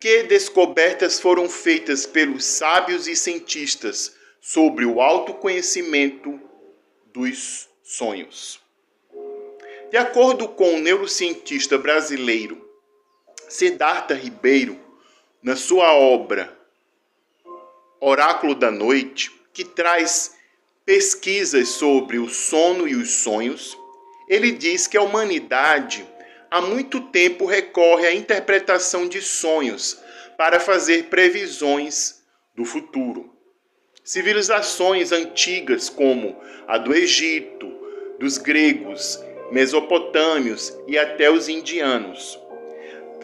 Que descobertas foram feitas pelos sábios e cientistas sobre o autoconhecimento dos sonhos? De acordo com o neurocientista brasileiro Siddhartha Ribeiro, na sua obra Oráculo da Noite, que traz pesquisas sobre o sono e os sonhos, ele diz que a humanidade há muito tempo recorre à interpretação de sonhos para fazer previsões do futuro. Civilizações antigas como a do Egito, dos gregos, mesopotâmios e até os indianos.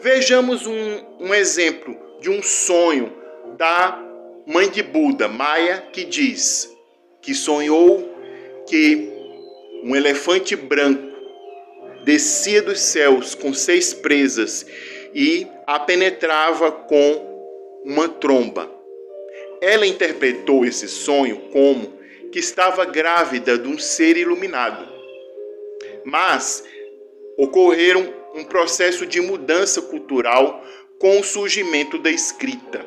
Vejamos um exemplo de um sonho da mãe de Buda, Maya, que diz que sonhou que um elefante branco descia dos céus com 6 presas e a penetrava com uma tromba. Ela interpretou esse sonho como que estava grávida de um ser iluminado. Mas ocorreram um processo de mudança cultural com o surgimento da escrita,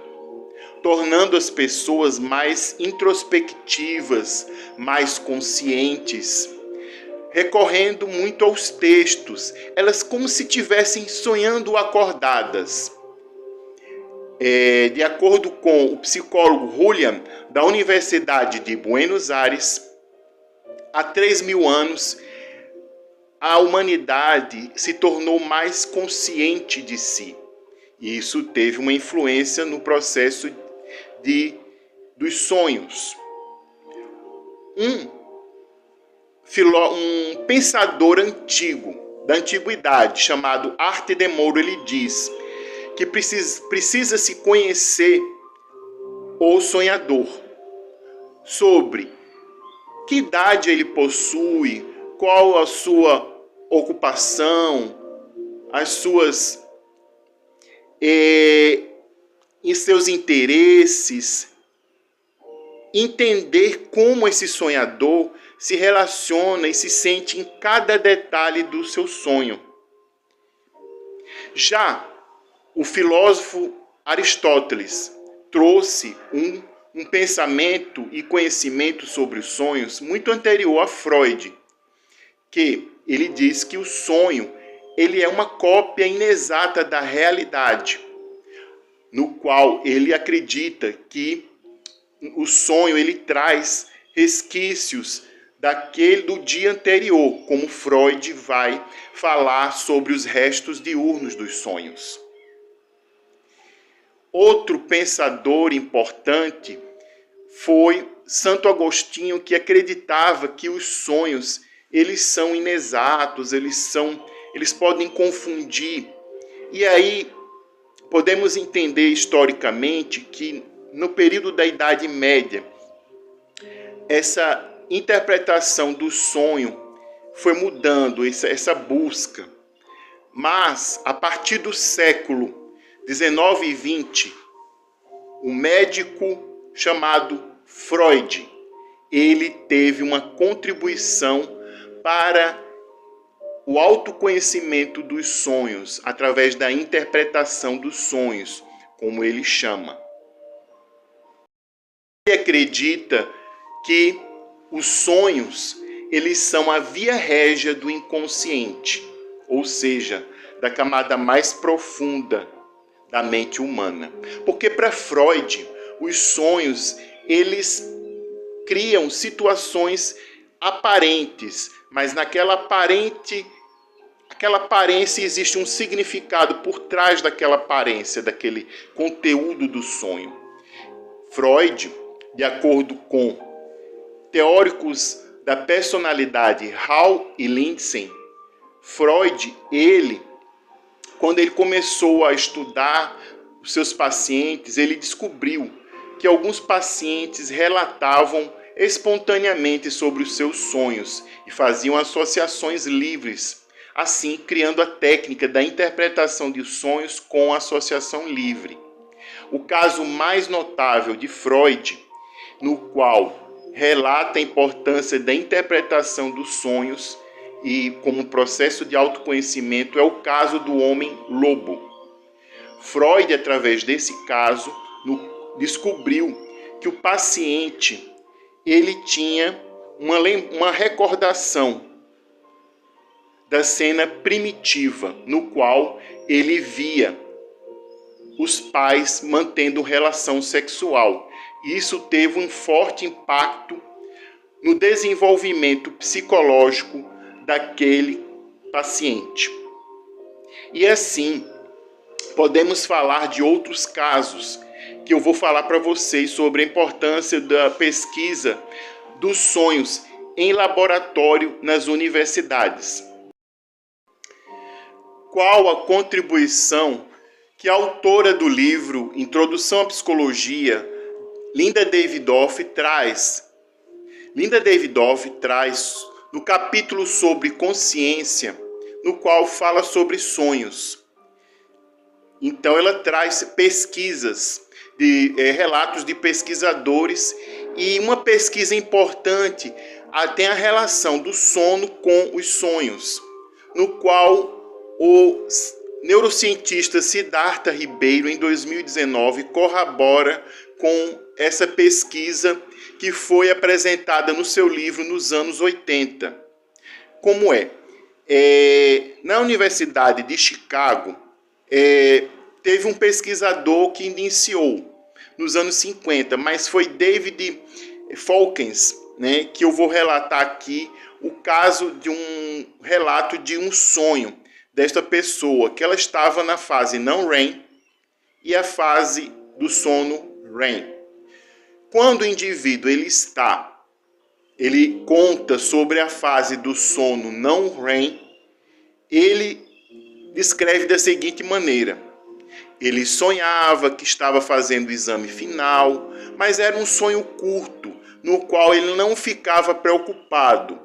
tornando as pessoas mais introspectivas, mais conscientes, recorrendo muito aos textos, elas como se estivessem sonhando acordadas. De acordo com o psicólogo Julian, da Universidade de Buenos Aires, há 3.000 anos, a humanidade se tornou mais consciente de si. E isso teve uma influência no processo dos sonhos. Um pensador antigo, da antiguidade, chamado Arte de Mouro, ele diz que precisa se conhecer o sonhador, sobre que idade ele possui, qual a sua ocupação, as suas e seus interesses, entender como esse sonhador se relaciona e se sente em cada detalhe do seu sonho. Já o filósofo Aristóteles trouxe um pensamento e conhecimento sobre os sonhos muito anterior a Freud, que ele diz que o sonho ele é uma cópia inexata da realidade, no qual ele acredita que o sonho ele traz resquícios do dia anterior, como Freud vai falar sobre os restos diurnos dos sonhos. Outro pensador importante foi Santo Agostinho, que acreditava que os sonhos eles são inexatos, eles podem confundir. E aí podemos entender historicamente que no período da Idade Média, essa interpretação do sonho foi mudando, essa busca. Mas, a partir do século 19 e 20, um médico chamado Freud, ele teve uma contribuição para o autoconhecimento dos sonhos, através da interpretação dos sonhos, como ele chama. Ele acredita que os sonhos, eles são a via régia do inconsciente, ou seja, da camada mais profunda da mente humana. Porque para Freud, os sonhos, eles criam situações aparentes, mas naquela aparência existe um significado por trás daquela aparência, daquele conteúdo do sonho. Freud, de acordo com teóricos da personalidade Hall e Lindsay, Freud, quando ele começou a estudar os seus pacientes, ele descobriu que alguns pacientes relatavam espontaneamente sobre os seus sonhos e faziam associações livres, assim criando a técnica da interpretação de sonhos com associação livre. O caso mais notável de Freud, no qual relata a importância da interpretação dos sonhos e como processo de autoconhecimento, é o caso do homem lobo. Freud, através desse caso, descobriu que o paciente ele tinha uma recordação da cena primitiva, no qual ele via os pais mantendo relação sexual. Isso teve um forte impacto no desenvolvimento psicológico daquele paciente. E assim, podemos falar de outros casos que eu vou falar para vocês sobre a importância da pesquisa dos sonhos em laboratório nas universidades. Qual a contribuição que a autora do livro Introdução à Psicologia, Linda Davidoff, traz? Linda Davidoff traz no capítulo sobre consciência, no qual fala sobre sonhos. Então ela traz pesquisas, relatos de pesquisadores, e uma pesquisa importante tem a relação do sono com os sonhos, no qual o neurocientista Siddhartha Ribeiro, em 2019, corrobora com essa pesquisa que foi apresentada no seu livro nos anos 80. Como na Universidade de Chicago, teve um pesquisador que iniciou nos anos 50, mas foi David Falkens, né, que eu vou relatar aqui o caso de um relato de um sonho desta pessoa, que ela estava na fase não REM e a fase do sono REM. Quando o indivíduo ele conta sobre a fase do sono não REM, ele descreve da seguinte maneira: ele sonhava que estava fazendo o exame final, mas era um sonho curto, no qual ele não ficava preocupado.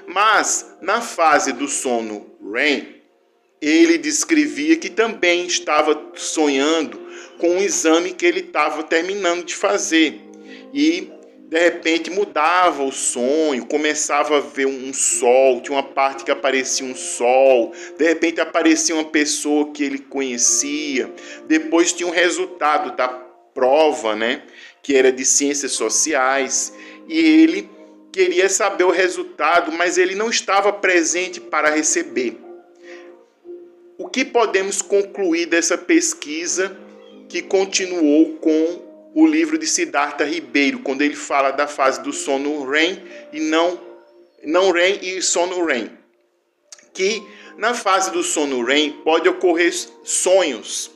Mas na fase do sono REM, ele descrevia que também estava sonhando com um exame que ele estava terminando de fazer. E, de repente, mudava o sonho, começava a ver um sol, tinha uma parte que aparecia um sol, de repente aparecia uma pessoa que ele conhecia, depois tinha um resultado da prova, né, que era de ciências sociais, e ele queria saber o resultado, mas ele não estava presente para receber. O que podemos concluir dessa pesquisa que continuou com o livro de Siddhartha Ribeiro, quando ele fala da fase do sono REM e não REM e sono REM? Que na fase do sono REM pode ocorrer sonhos,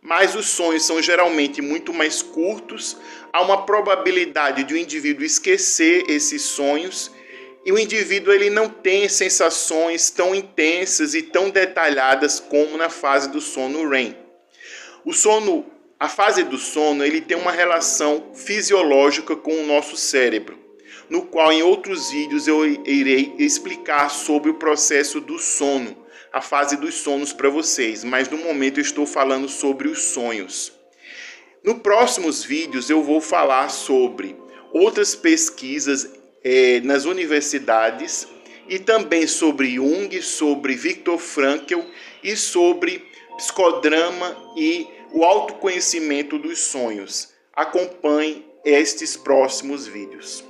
mas os sonhos são geralmente muito mais curtos, há uma probabilidade de o indivíduo esquecer esses sonhos, e o indivíduo ele não tem sensações tão intensas e tão detalhadas como na fase do sono REM. A fase do sono ele tem uma relação fisiológica com o nosso cérebro, no qual em outros vídeos eu irei explicar sobre o processo do sono, a fase dos sonos para vocês, mas no momento eu estou falando sobre os sonhos. Nos próximos vídeos eu vou falar sobre outras pesquisas nas universidades e também sobre Jung, sobre Viktor Frankl e sobre psicodrama e o autoconhecimento dos sonhos. Acompanhe estes próximos vídeos.